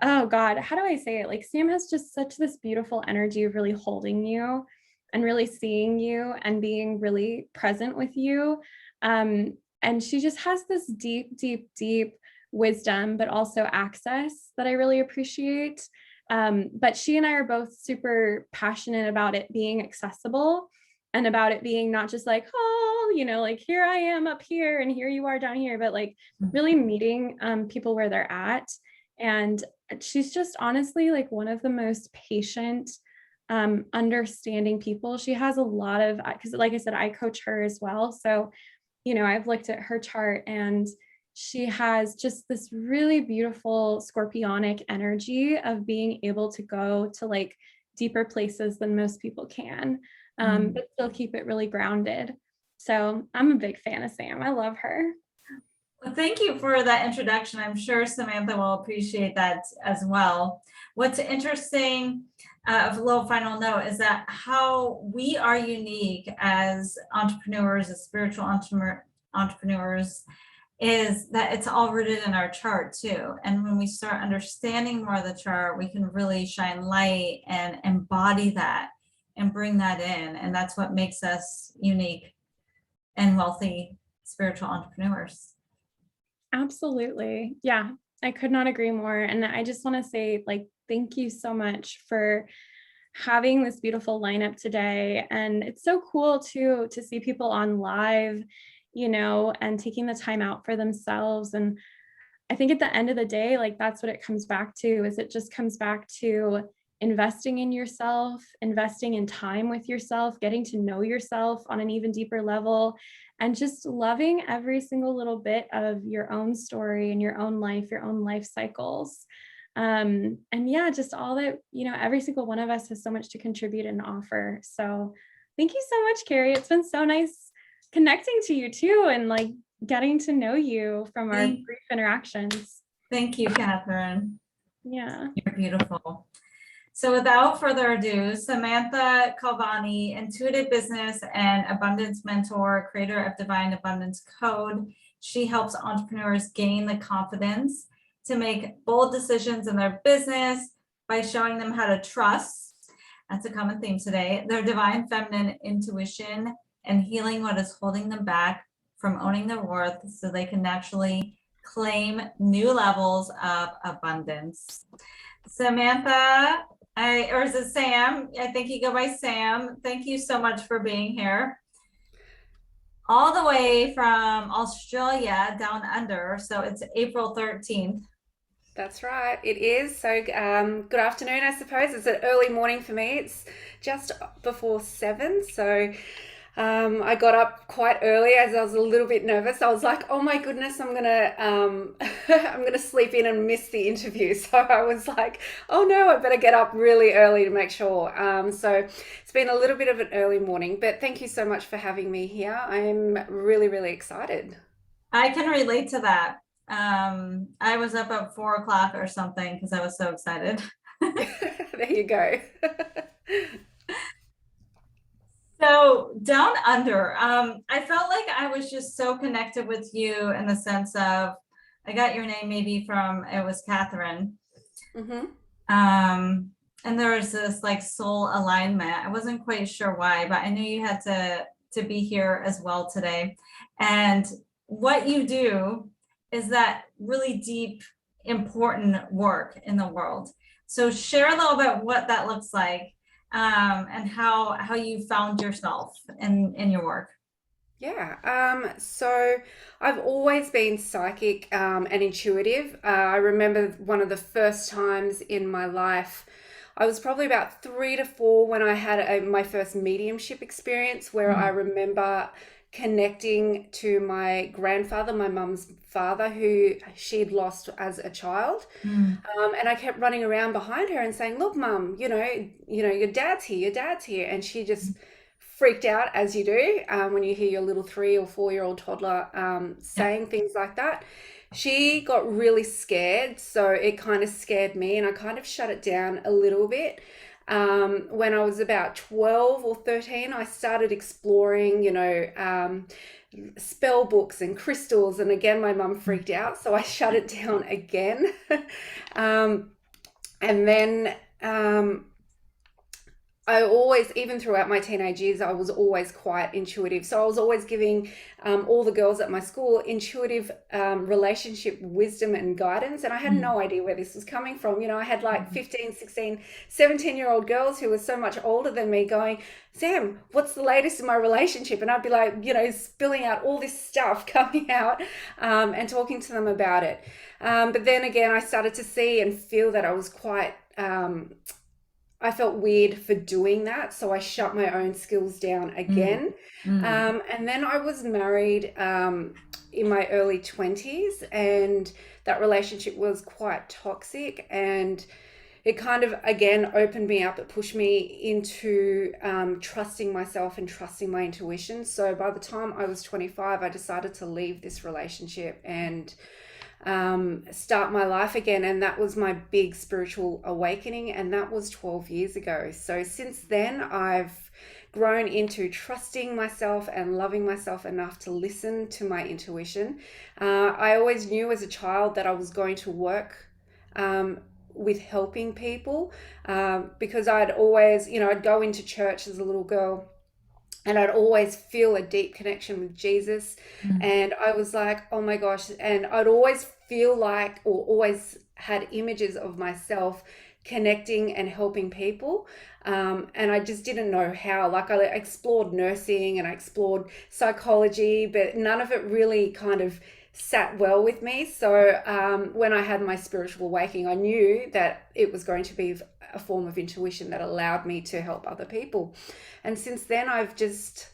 oh God, how do I say it? Like Sam has just such this beautiful energy of really holding you and really seeing you and being really present with you. And she just has this deep, deep, deep wisdom, but also access that I really appreciate. But she and I are both super passionate about it being accessible and about it being not just like, oh, like here I am up here and here you are down here, but like really meeting people where they're at. And she's just honestly like one of the most patient, understanding people. She has a lot of, because like I said, I coach her as well. So, I've looked at her chart and she has just this really beautiful scorpionic energy of being able to go to like deeper places than most people can, but still keep it really grounded. So I'm a big fan of Sam. I love her. Well, thank you for that introduction. I'm sure Samantha will appreciate that as well. What's interesting, a little final note, is that how we are unique as entrepreneurs, as spiritual entrepreneurs, is that it's all rooted in our chart too. And when we start understanding more of the chart, we can really shine light and embody that and bring that in. And that's what makes us unique and wealthy spiritual entrepreneurs. Absolutely. Yeah, I could not agree more. And I just want to say, like, thank you so much for having this beautiful lineup today. And it's so cool to see people on live, and taking the time out for themselves. And I think at the end of the day, like that's what it comes back to, is it just comes back to investing in yourself, investing in time with yourself, getting to know yourself on an even deeper level, and just loving every single little bit of your own story and your own life, your own life cycles. And yeah, just all that, every single one of us has so much to contribute and offer. So thank you so much, Carrie. It's been so nice connecting to you too, and like getting to know you from our Thank, brief interactions. thank you, Catherine. Yeah. You're beautiful. So without further ado, Samantha Calvani, intuitive business and abundance mentor, creator of Divine Abundance Code. She helps entrepreneurs gain the confidence to make bold decisions in their business by showing them how to trust. That's a common theme today. Their divine feminine intuition and healing what is holding them back from owning their worth so they can naturally claim new levels of abundance. Samantha, or is it Sam? I think you go by Sam. Thank you so much for being here. All the way from Australia down under. So it's April 13th. That's right, it is. So, good afternoon, I suppose. It's an early morning for me. It's just before 7. So, I got up quite early as I was a little bit nervous. I was like, "Oh my goodness, I'm gonna I'm gonna sleep in and miss the interview." So I was like, "Oh no, I better get up really early to make sure." So it's been a little bit of an early morning, but thank you so much for having me here. I'm really, really excited. I can relate to that. I was up at 4 o'clock or something because I was so excited. There you go. So down under, I felt like I was just so connected with you in the sense of, I got your name maybe from, it was Catherine. hmm And there was this like soul alignment. I wasn't quite sure why, but I knew you had to be here as well today. And what you do is that really deep, important work in the world. So share a little bit what that looks like, and how you found yourself in your work. Yeah, so I've always been psychic and intuitive. I remember one of the first times in my life, I was probably about 3 to 4 when I had my first mediumship experience, where I remember connecting to my grandfather, my mum's father, who she'd lost as a child. Mm. And I kept running around behind her and saying, "Look, mum, your dad's here, your dad's here." And she just freaked out, as you do when you hear your little 3 or 4 year old toddler Yeah. saying things like that. She got really scared, so it kind of scared me, and I kind of shut it down a little bit. When I was about 12 or 13, I started exploring, spell books and crystals. And again, my mum freaked out, so I shut it down again. And then I always, even throughout my teenage years, I was always quite intuitive. So I was always giving all the girls at my school intuitive relationship wisdom and guidance. And I had Mm, no idea where this was coming from. I had like mm, 15, 16, 17-year-old girls who were so much older than me going, Sam, what's the latest in my relationship? And I'd be like, spilling out all this stuff coming out and talking to them about it. But then again, I started to see and feel that I was quite. I felt weird for doing that, so I shut my own skills down mm, again. mm. And then I was married in my early 20s, and that relationship was quite toxic. And it kind of, again, opened me up. It pushed me into trusting myself and trusting my intuition. So by the time I was 25, I decided to leave this relationship and start my life again. And that was my big spiritual awakening. And that was 12 years ago. So since then, I've grown into trusting myself and loving myself enough to listen to my intuition. I always knew as a child that I was going to work with helping people because I'd always, I'd go into church as a little girl and I'd always feel a deep connection with Jesus. Mm. And I was like, oh my gosh. And I'd always feel like, or always had images of myself connecting and helping people. And I just didn't know how. Like, I explored nursing and I explored psychology, but none of it really kind of sat well with me. So when I had my spiritual awakening, I knew that it was going to be a form of intuition that allowed me to help other people. And since then, I've just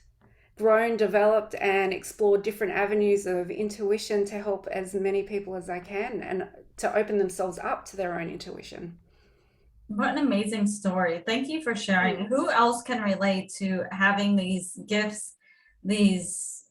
grown, developed, and explored different avenues of intuition to help as many people as I can and to open themselves up to their own intuition. What an amazing story. Thank you for sharing. Who else can relate to having these gifts, these,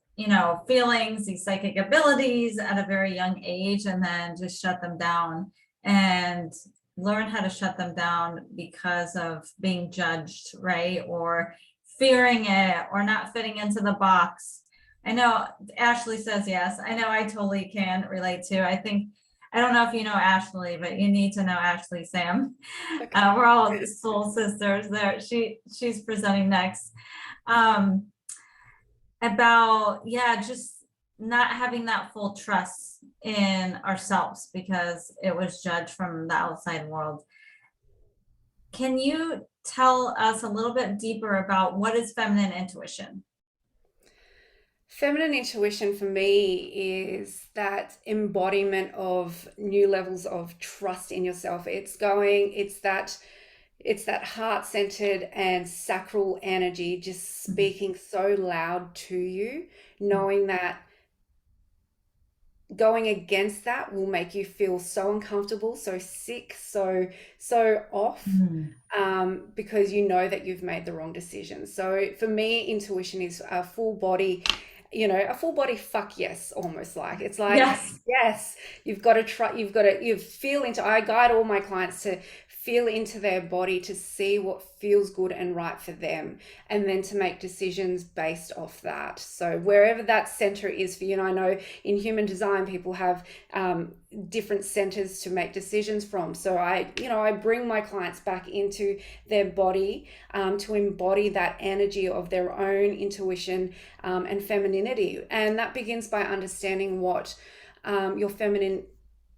feelings, these psychic abilities at a very young age, and then just shut them down and learn how to shut them down because of being judged, right? Or fearing it or not fitting into the box. I know Ashley says yes. I know I totally can relate to. I don't know if you know Ashley, but you need to know Ashley, Sam. Okay. We're all soul sisters there. She's presenting next. Um, about, yeah, just not having that full trust in ourselves because it was judged from the outside world. Can you tell us a little bit deeper about what is feminine intuition? Feminine intuition for me is that embodiment of new levels of trust in yourself. It's that heart-centered and sacral energy just Mhm. speaking so loud to you, knowing that going against that will make you feel so uncomfortable, so sick, so off, Mhm. because you know that you've made the wrong decision. So for me, intuition is a full body fuck yes, almost like it's like Yes. yes, you've got to try, you feel into. I guide all my clients to feel into their body to see what feels good and right for them, and then to make decisions based off that. So wherever that center is for you, and I know in human design people have different centers to make decisions from. So I bring my clients back into their body to embody that energy of their own intuition and femininity. And that begins by understanding what your feminine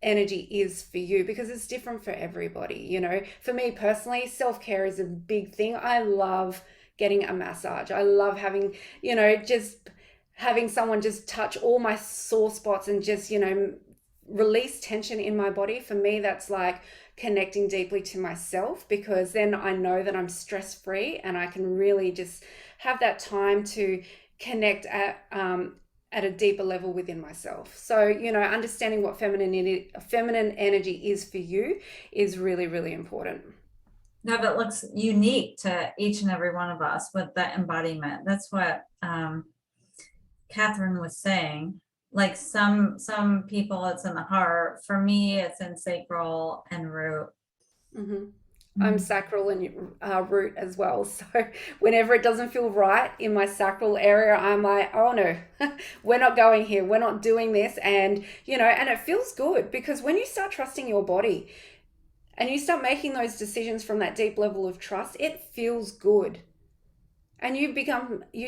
energy is for you, because it's different for everybody. For me personally, self-care is a big thing. I love getting a massage. I love having, just having someone just touch all my sore spots and just, release tension in my body. For me, that's like connecting deeply to myself, because then I know that I'm stress free and I can really just have that time to connect at a deeper level within myself. So, understanding what feminine energy is for you is really, really important. No, but it looks unique to each and every one of us with that embodiment. That's what Catherine was saying. Like some people it's in the heart. For me, it's in sacral and root. hmm I'm Mm. sacral and root as well. So whenever it doesn't feel right in my sacral area, I'm like, oh no, we're not going here. We're not doing this. And it feels good, because when you start trusting your body, and you start making those decisions from that deep level of trust, it feels good. And you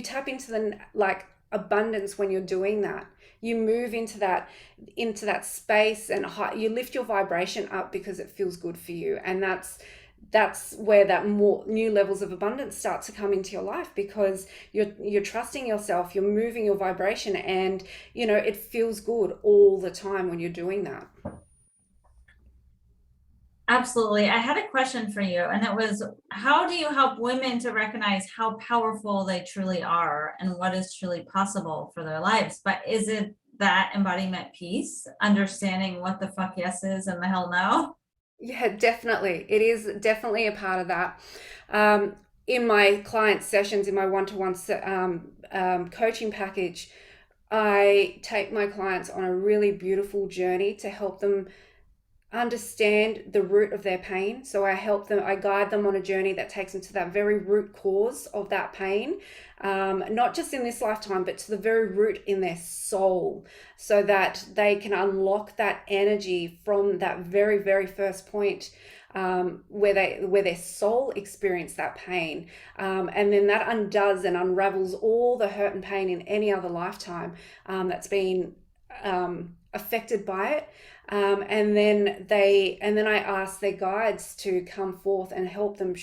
tap into the like abundance when you're doing that. You move into that space, and you lift your vibration up because it feels good for you. And that's where that more new levels of abundance start to come into your life, because you're trusting yourself, you're moving your vibration, and it feels good all the time when you're doing that. Absolutely. I had a question for you, and it was, how do you help women to recognize how powerful they truly are and what is truly possible for their lives? But is it that embodiment piece, understanding what the fuck yes is and the hell no? Yeah, definitely. It is definitely a part of that. In my client sessions, in my one-to-one coaching package, I take my clients on a really beautiful journey to help them understand the root of their pain. So I guide them on a journey that takes them to that very root cause of that pain, not just in this lifetime, but to the very root in their soul, so that they can unlock that energy from that very, very first point, where their soul experienced that pain, and then that undoes and unravels all the hurt and pain in any other lifetime that's been affected by it. And then I ask their guides to come forth and help them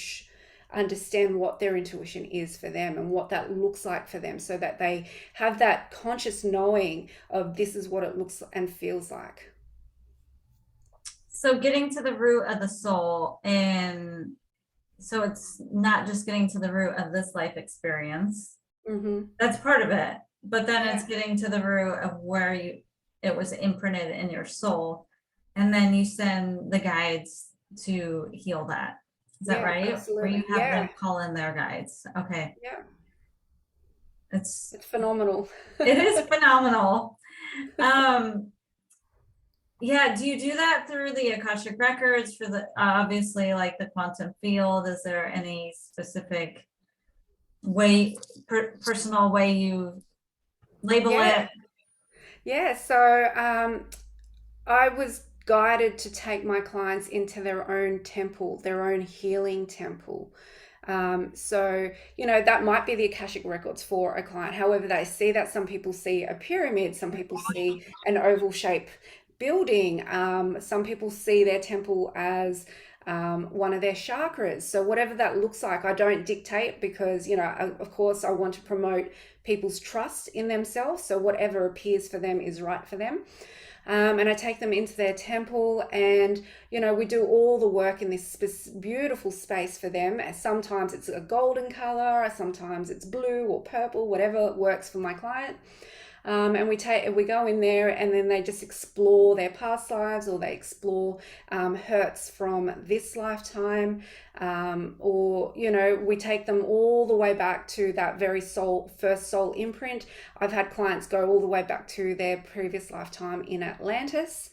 understand what their intuition is for them and what that looks like for them, so that they have that conscious knowing of this is what it looks and feels like. So getting to the root of the soul, and so it's not just getting to the root of this life experience. Mm-hmm. That's part of it, but then it's Yeah. getting to the root of where it was imprinted in your soul, and then you send the guides to heal that. Is that Yeah, right? Or absolutely. you have them Yeah. call in their guides? Okay. Yeah. It's It's phenomenal. it is phenomenal. Yeah, do you do that through the Akashic records for the obviously like the quantum field? Is there any specific way, personal way you label Yeah. it? Yeah. So I was guided to take my clients into their own temple, their own healing temple. So, that might be the Akashic records for a client. However, they see that. Some people see a pyramid, some people see an oval shape building, some people see their temple as one of their chakras. So, whatever that looks like, I don't dictate, because, of course, I want to promote people's trust in themselves. So, whatever appears for them is right for them. And I take them into their temple, and we do all the work in this beautiful space for them. Sometimes it's a golden color, sometimes it's blue or purple, whatever works for my client. And we go in there, and then they just explore their past lives, or they explore hurts from this lifetime, or we take them all the way back to that very first soul imprint. I've had clients go all the way back to their previous lifetime in Atlantis,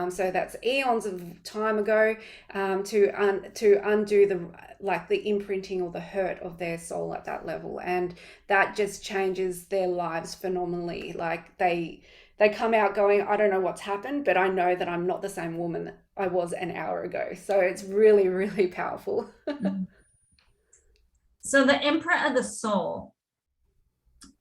so that's eons of time ago, to undo the imprinting or the hurt of their soul at that level. And that just changes their lives phenomenally. Like they come out going, I don't know what's happened, but I know that I'm not the same woman that I was an hour ago. So it's really, really powerful. So the imprint of the soul,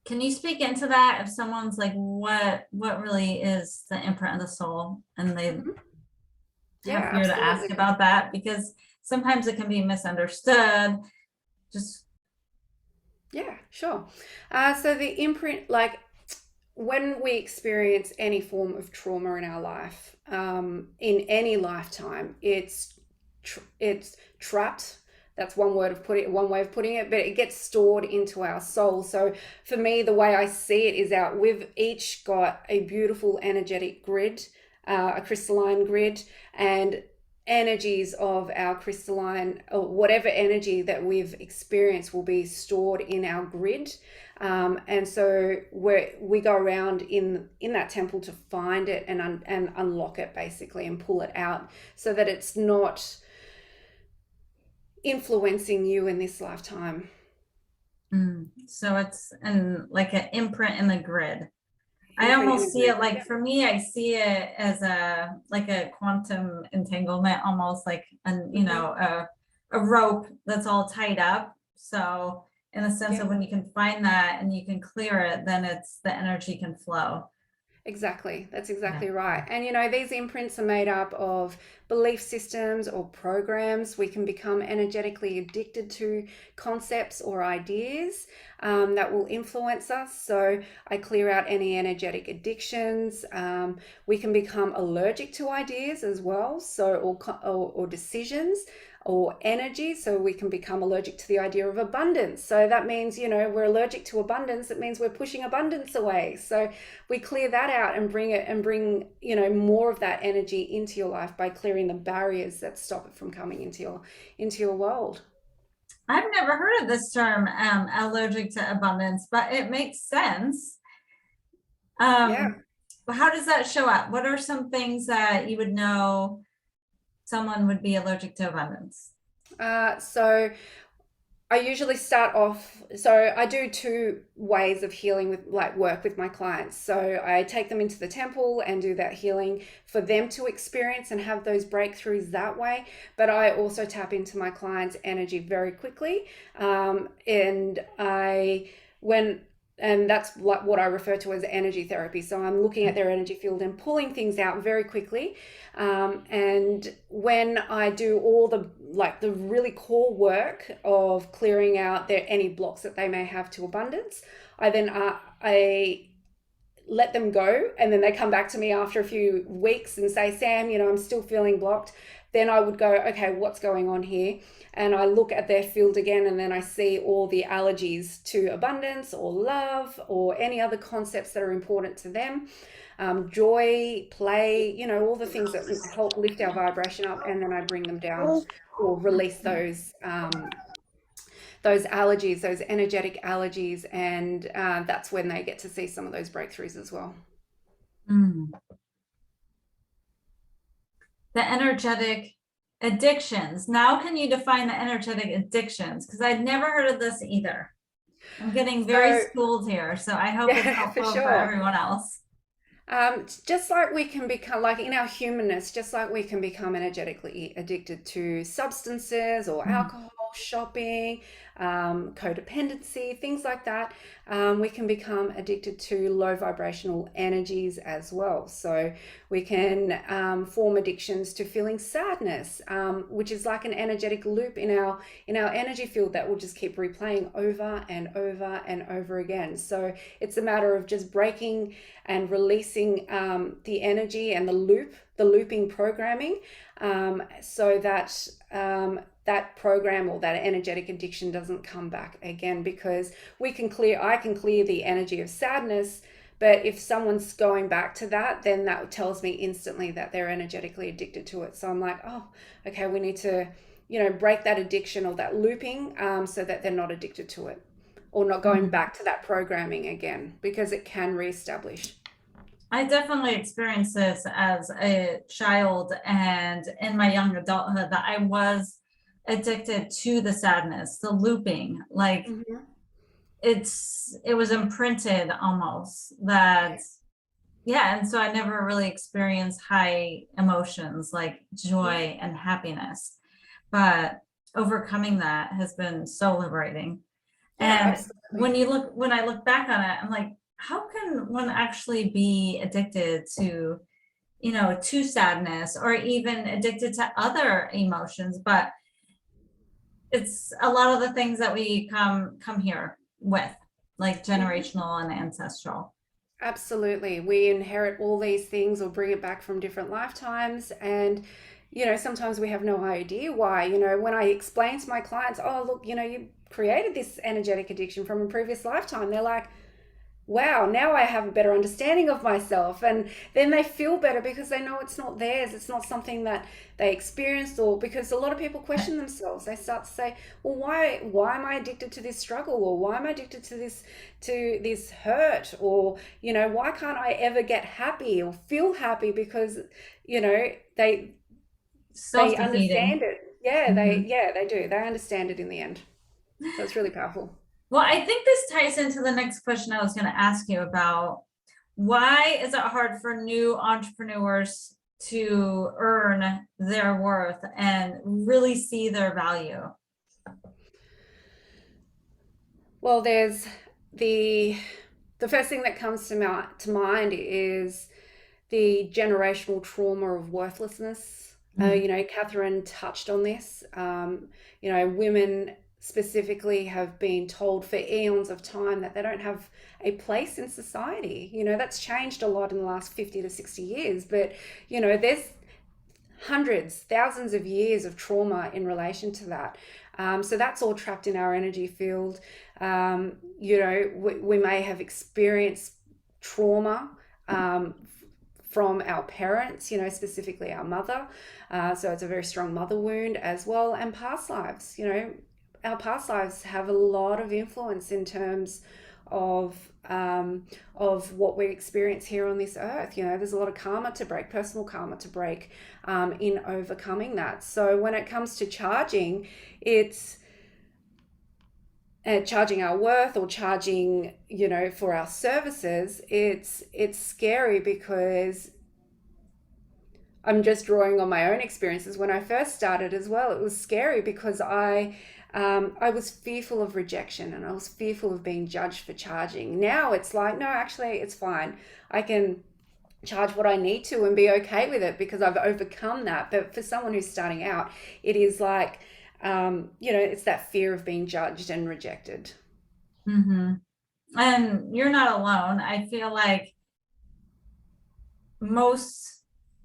can you speak into that? If someone's like, what really is the imprint of the soul, and they have fear to ask about that, because sometimes it can be misunderstood. Just Yeah, sure. So the imprint, like when we experience any form of trauma in our life, in any lifetime, it's trapped. That's one way of putting it, but it gets stored into our soul. So for me, the way I see it is we've each got a beautiful energetic grid, a crystalline grid, and energies of our crystalline, or whatever energy that we've experienced, will be stored in our grid. And so we go around in that temple to find it and unlock it, basically, and pull it out, so that it's not influencing you in this lifetime. so it's like an imprint in the grid. I into an almost see energy. it like, for me, I see it as like a quantum entanglement, almost like a rope that's all tied up. So in the sense Yeah. of when you can find that and you can clear it, then the energy can flow. Exactly. That's Yeah. exactly right. And these imprints are made up of belief systems or programs. We can become energetically addicted to concepts or ideas that will influence us. So I clear out any energetic addictions. We can become allergic to ideas as well. So, or decisions or energy. So we can become allergic to the idea of abundance. So that means, we're allergic to abundance. It means we're pushing abundance away. So we clear that out and bring more of that energy into your life by clearing the barriers that stop it from coming into your world. I've never heard of this term, allergic to abundance, but it makes sense. Yeah. But how does that show up? What are some things that you would know someone would be allergic to abundance? So I usually start off, so I do two ways of healing with work with my clients. So I take them into the temple and do that healing for them to experience and have those breakthroughs that way. But I also tap into my clients' energy very quickly. And that's like what I refer to as energy therapy. So I'm looking at their energy field and pulling things out very quickly. And when I do all the really core work of clearing out any blocks that they may have to abundance, I let them go, and then they come back to me after a few weeks and say, Sam, I'm still feeling blocked. Then I would go, okay, what's going on here? And I look at their field again, and then I see all the allergies to abundance or love or any other concepts that are important to them. Joy, play, all the things that help lift our vibration up, and then I bring them down or release those allergies, those energetic allergies, and that's when they get to see some of those breakthroughs as well. The energetic addictions. Now, can you define the energetic addictions? Because I'd never heard of this either. I'm getting very schooled here, so I hope it's helpful for everyone else. Just like we can become, like in our humanness, just like we can become energetically addicted to substances or alcohol, shopping, codependency, things like that, we can become addicted to low vibrational energies as well. So we can form addictions to feeling sadness, which is like an energetic loop in our energy field that will just keep replaying over and over and over again. So it's a matter of just breaking and releasing the energy and the looping programming, so that that program or that energetic addiction doesn't come back again, because I can clear the energy of sadness, but if someone's going back to that, then that tells me instantly that they're energetically addicted to it. So I'm like, oh, okay, we need to, break that addiction or that looping, so that they're not addicted to it or not going back to that programming again, because it can reestablish. I definitely experienced this as a child and in my young adulthood, that I was addicted to the sadness, the looping, like it was imprinted almost that, and so I never really experienced high emotions like joy and happiness, but overcoming that has been so liberating. And when I look back on it, I'm like, how can one actually be addicted to, to sadness, or even addicted to other emotions? But it's a lot of the things that we come here with, like generational and ancestral. Absolutely. We inherit all these things or bring it back from different lifetimes. And, sometimes we have no idea why. When I explain to my clients, oh, look, you created this energetic addiction from a previous lifetime, they're like, wow, now I have a better understanding of myself. And then they feel better because they know it's not theirs. It's not something that they experienced, or because a lot of people question themselves. They start to say, well, why am I addicted to this struggle? Or why am I addicted to this hurt? Or, why can't I ever get happy or feel happy? Because, they understand it. Yeah, they do. They understand it in the end. So it's really powerful. Well, I think this ties into the next question I was going to ask you about why is it hard for new entrepreneurs to earn their worth and really see their value? Well, there's the first thing that comes to mind is the generational trauma of worthlessness. Catherine touched on this. Women specifically have been told for eons of time that they don't have a place in society. That's changed a lot in the last 50 to 60 years, but there's hundreds, thousands of years of trauma in relation to that. So that's all trapped in our energy field. We may have experienced trauma from our parents, specifically our mother. So it's a very strong mother wound as well. And past lives, our past lives have a lot of influence in terms of what we experience here on this earth. There's a lot of karma to break, personal karma to break, in overcoming that. So when it comes to charging, it's charging our worth or charging, for our services. It's scary because I'm just drawing on my own experiences. When I first started as well, it was scary because I was fearful of rejection and I was fearful of being judged for charging. Now it's like, no, actually it's fine. I can charge what I need to and be okay with it because I've overcome that. But for someone who's starting out, it is like, it's that fear of being judged and rejected. Mm-hmm. And you're not alone. I feel like most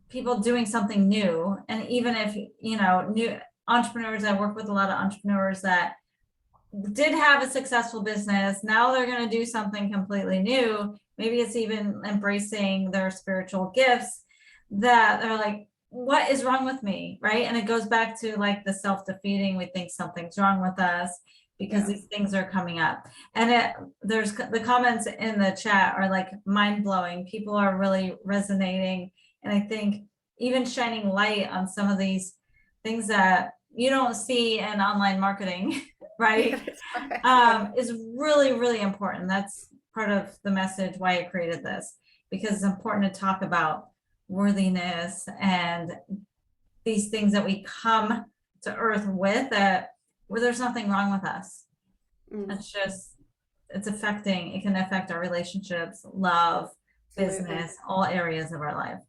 people doing something new, and even if, new entrepreneurs, I work with a lot of entrepreneurs that did have a successful business. Now they're going to do something completely new. Maybe it's even embracing their spiritual gifts, that they're like, what is wrong with me? Right. And it goes back to like the self-defeating. We think something's wrong with us because these things are coming up. And there's the comments in the chat are like mind-blowing. People are really resonating. And I think even shining light on some of these things that you don't see in online marketing, right? Is really, really important. That's part of the message why I created this, because it's important to talk about worthiness and these things that we come to earth with, that where there's nothing wrong with us. It's just, it can affect our relationships, love, business, all areas of our life.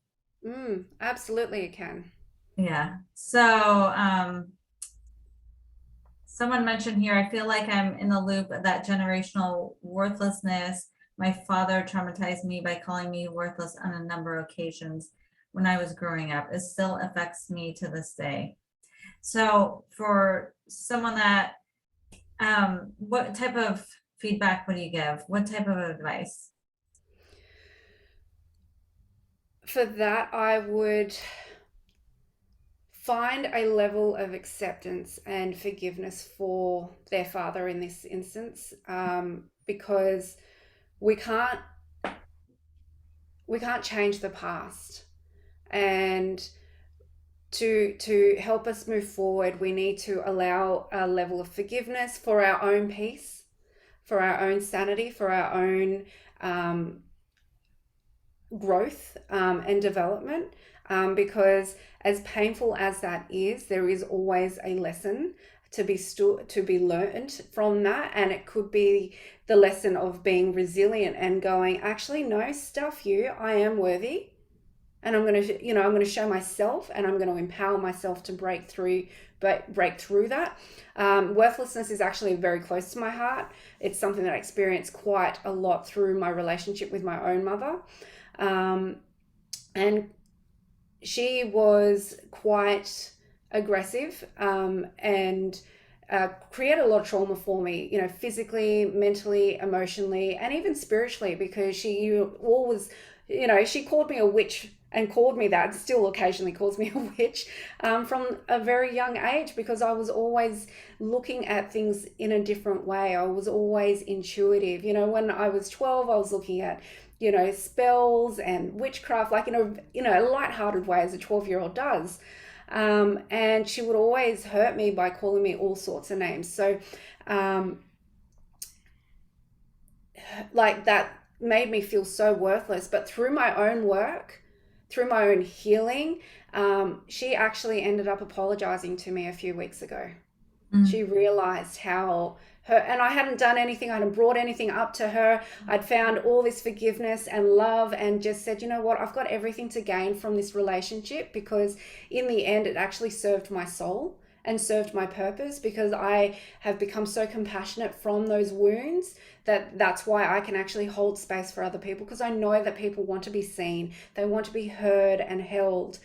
Absolutely it can. Yeah. So someone mentioned here, I feel like I'm in the loop of that generational worthlessness. My father traumatized me by calling me worthless on a number of occasions when I was growing up. It still affects me to this day. So for someone that, what type of feedback would you give? What type of advice? For that, I would find a level of acceptance and forgiveness for their father in this instance, because we can't change the past, and to help us move forward, we need to allow a level of forgiveness for our own peace, for our own sanity, for our own growth and development, because as painful as that is, there is always a lesson to be learned from that. And it could be the lesson of being resilient and going, actually, no, stuff you, I am worthy, and I'm going to show myself, and I'm going to empower myself to break through that. Worthlessness is actually very close to my heart. It's something that I experienced quite a lot through my relationship with my own mother. And she was quite aggressive, and created a lot of trauma for me, physically, mentally, emotionally, and even spiritually, because she always, she called me a witch, and called me that, still occasionally calls me a witch, from a very young age, because I was always looking at things in a different way. I was always intuitive. When I was 12, I was looking at spells and witchcraft, like in a lighthearted way, as a 12-year-old does. And she would always hurt me by calling me all sorts of names. So, like that, made me feel so worthless. But through my own work, through my own healing, she actually ended up apologizing to me a few weeks ago. Mm. She realized how her, and I hadn't done anything, I hadn't brought anything up to her. I'd found all this forgiveness and love and just said, you know what, I've got everything to gain from this relationship, because in the end, it actually served my soul and served my purpose, because I have become so compassionate from those wounds that that's why I can actually hold space for other people, because I know that people want to be seen, they want to be heard and held.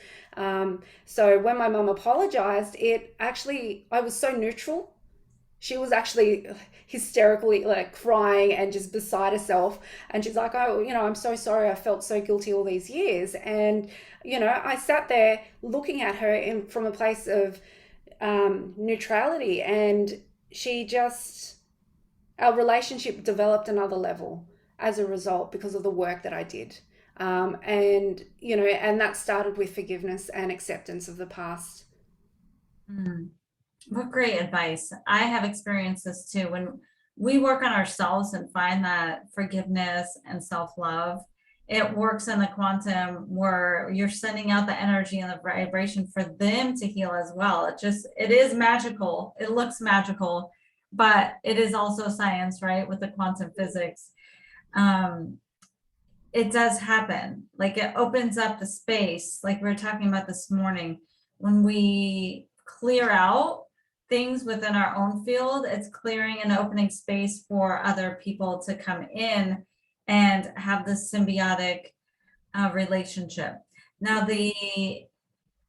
So when my mum apologized, it actually, I was so neutral. She was actually hysterically like crying and just beside herself. And she's like, oh, I'm so sorry. I felt so guilty all these years. And, I sat there looking at her from a place of neutrality. And she just, our relationship developed another level as a result because of the work that I did. And that started with forgiveness and acceptance of the past. Mm. What great advice. I have experienced this too. When we work on ourselves and find that forgiveness and self-love, it works in the quantum where you're sending out the energy and the vibration for them to heal as well. It is magical. It looks magical, but it is also science, right? With the quantum physics. It does happen. Like it opens up the space, like we were talking about this morning, when we clear out things within our own field, it's clearing and opening space for other people to come in and have this symbiotic relationship. Now,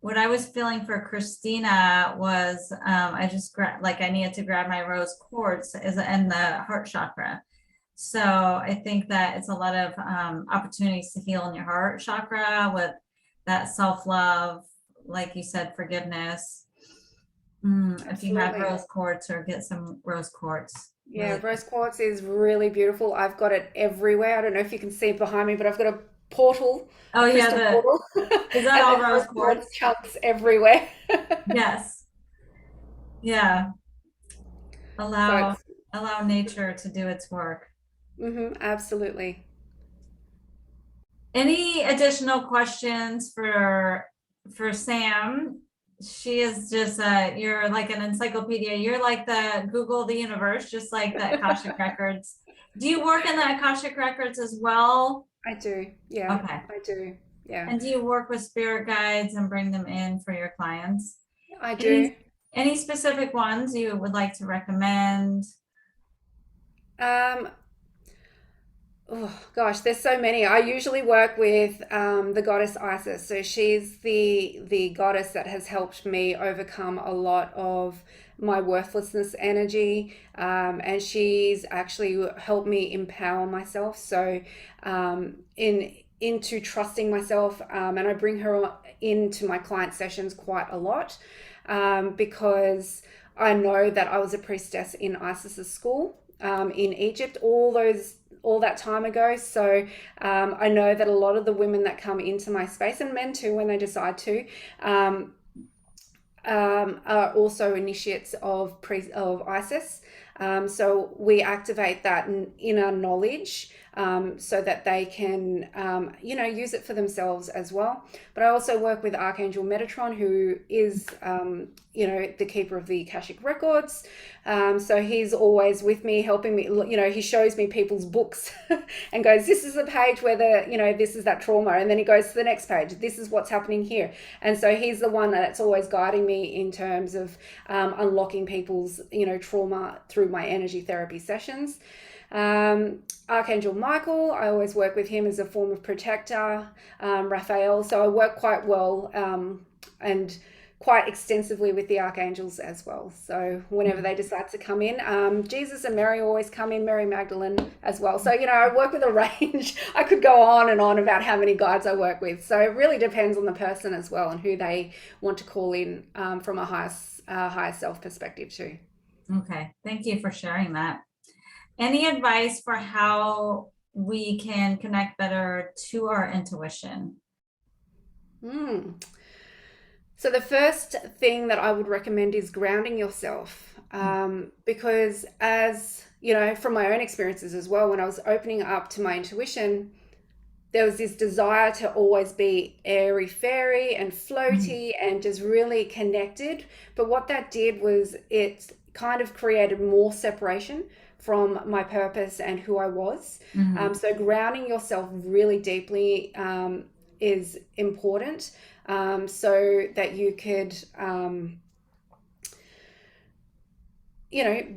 what I was feeling for Christina was I needed to grab my rose quartz in the heart chakra. So I think that it's a lot of opportunities to heal in your heart chakra with that self-love, like you said, forgiveness. If you have Absolutely. rose quartz, or get some rose quartz. Yeah, Really. rose quartz is really beautiful. I've got it everywhere. I don't know if you can see it behind me, but I've got a portal, Oh a yeah, crystal portal, is and that all there's rose rose quartz quartz? chunks everywhere. Yes. Yeah. So Allow it's nature to do its work. absolutely. Any additional questions for Sam? She is just you're like an encyclopedia. You're like the Google of the universe, just like the Akashic records. Do you work in the Akashic records as well? I do. Yeah, Okay. I do. Yeah, And do you work with spirit guides and bring them in for your clients? I do. Any specific ones you would like to recommend? Um, Oh gosh, there's so many. I usually work with the goddess Isis. So she's the goddess that has helped me overcome a lot of my worthlessness energy, and she's actually helped me empower myself. So into trusting myself, and I bring her into my client sessions quite a lot, because I know that I was a priestess in Isis's school in Egypt all that time ago. So I know that a lot of the women that come into my space, and men too when they decide to, are also initiates of Isis. So we activate that inner knowledge, so that they can, use it for themselves as well. But I also work with Archangel Metatron, who is, the keeper of the Akashic records. So he's always with me, helping me. He shows me people's books and goes, "This is the page where this is that trauma," and then he goes to the next page. This is what's happening here, and so he's the one that's always guiding me in terms of unlocking people's, trauma through my energy therapy sessions. Archangel Michael, I always work with him as a form of protector. Raphael, so I work quite well and quite extensively with the archangels as well. So whenever they decide to come in, Jesus and Mary always come in, Mary Magdalene as well. So, I work with a range. I could go on and on about how many guides I work with. So it really depends on the person as well and who they want to call in from a higher self perspective too. Okay, thank you for sharing that. Any advice for how we can connect better to our intuition? So the first thing that I would recommend is grounding yourself. because as you know, from my own experiences as well, when I was opening up to my intuition, there was this desire to always be airy fairy and floaty and just really connected. But what that did was it kind of created more separation from my purpose and who I was. So grounding yourself really deeply is important, so that you could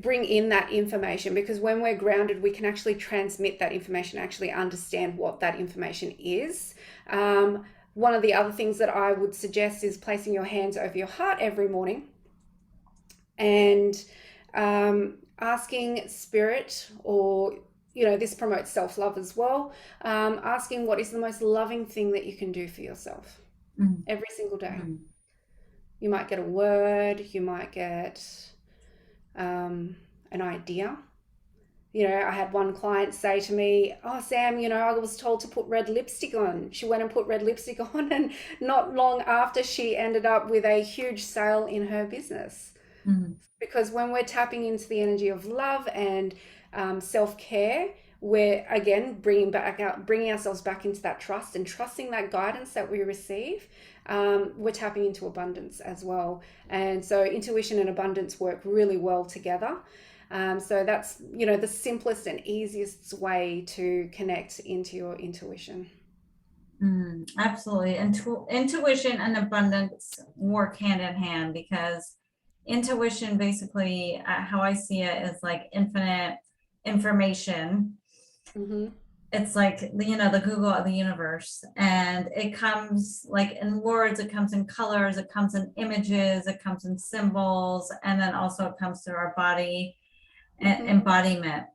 bring in that information, because when we're grounded, we can actually transmit that information, actually understand what that information is. One of the other things that I would suggest is placing your hands over your heart every morning and asking spirit, or this promotes self-love as well, asking what is the most loving thing that you can do for yourself every single day. You might get a word, you might get an idea. I had one client say to me, "Oh, Sam, I was told to put red lipstick on." She went and put red lipstick on, and not long after, she ended up with a huge sale in her business. Because when we're tapping into the energy of love and self-care, we're again bringing ourselves back into that trust and trusting that guidance that we receive. We're tapping into abundance as well. And so intuition and abundance work really well together. So that's, the simplest and easiest way to connect into your intuition. Absolutely. Intuition and abundance work hand in hand, because intuition, basically, how I see it, is like infinite information. It's like, the Google of the universe, and it comes like in words, it comes in colors, it comes in images, it comes in symbols, and then also it comes through our body and embodiment.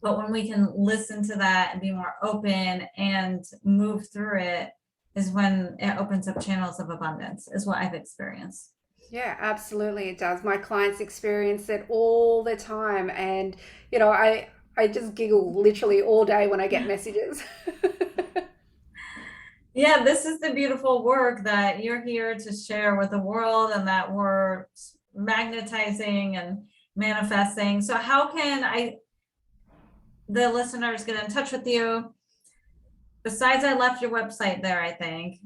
But when we can listen to that and be more open and move through it, is when it opens up channels of abundance, is what I've experienced. Yeah, absolutely, it does. My clients experience it all the time, and I just giggle literally all day when I get messages. Yeah, this is the beautiful work that you're here to share with the world, and that we're magnetizing and manifesting. So how can the listeners get in touch with you? Besides, I left your website there, I think.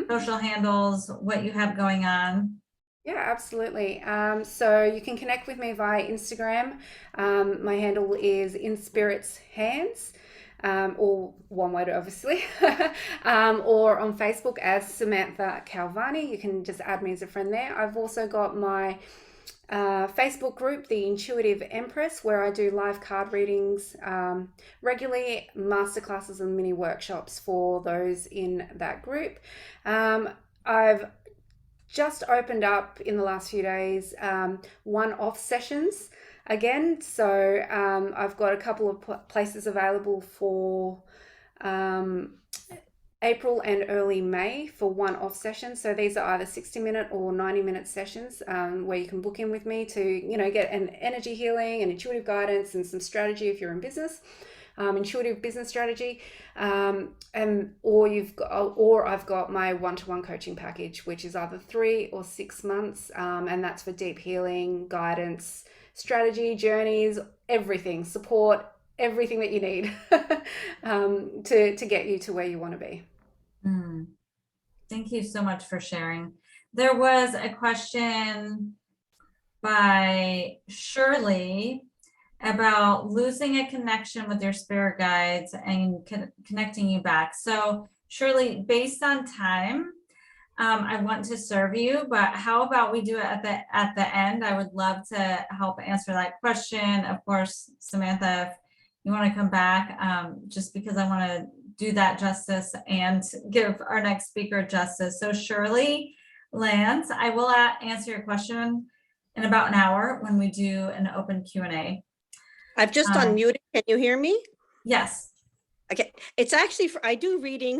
Social handles, what you have going on. Yeah, absolutely. So you can connect with me via Instagram. My handle is In Spirit's Hands, or one word, obviously, or on Facebook as Samantha Calvani. You can just add me as a friend there. I've also got my Facebook group, The Intuitive Empress, where I do live card readings regularly, masterclasses and mini workshops for those in that group. I've just opened up in the last few days one-off sessions again. So I've got a couple of places available for April and early May for one-off sessions. So these are either 60-minute or 90-minute sessions where you can book in with me to, get an energy healing and intuitive guidance and some strategy if you're in business. Intuitive business strategy, or I've got my one-to-one coaching package, which is either 3 or 6 months, and that's for deep healing, guidance, strategy, journeys, everything, support, everything that you need to get you to where you want to be. Thank you so much for sharing. There was a question by Shirley about losing a connection with your spirit guides and connecting you back. So Shirley, based on time, I want to serve you, but how about we do it at the end? I would love to help answer that question. Of course, Samantha, if you want to come back, just because I want to do that justice and give our next speaker justice. So Shirley Lance, I will answer your question in about an hour when we do an open Q&A. I've just unmuted. Can you hear me? Yes. Okay. It's actually I do readings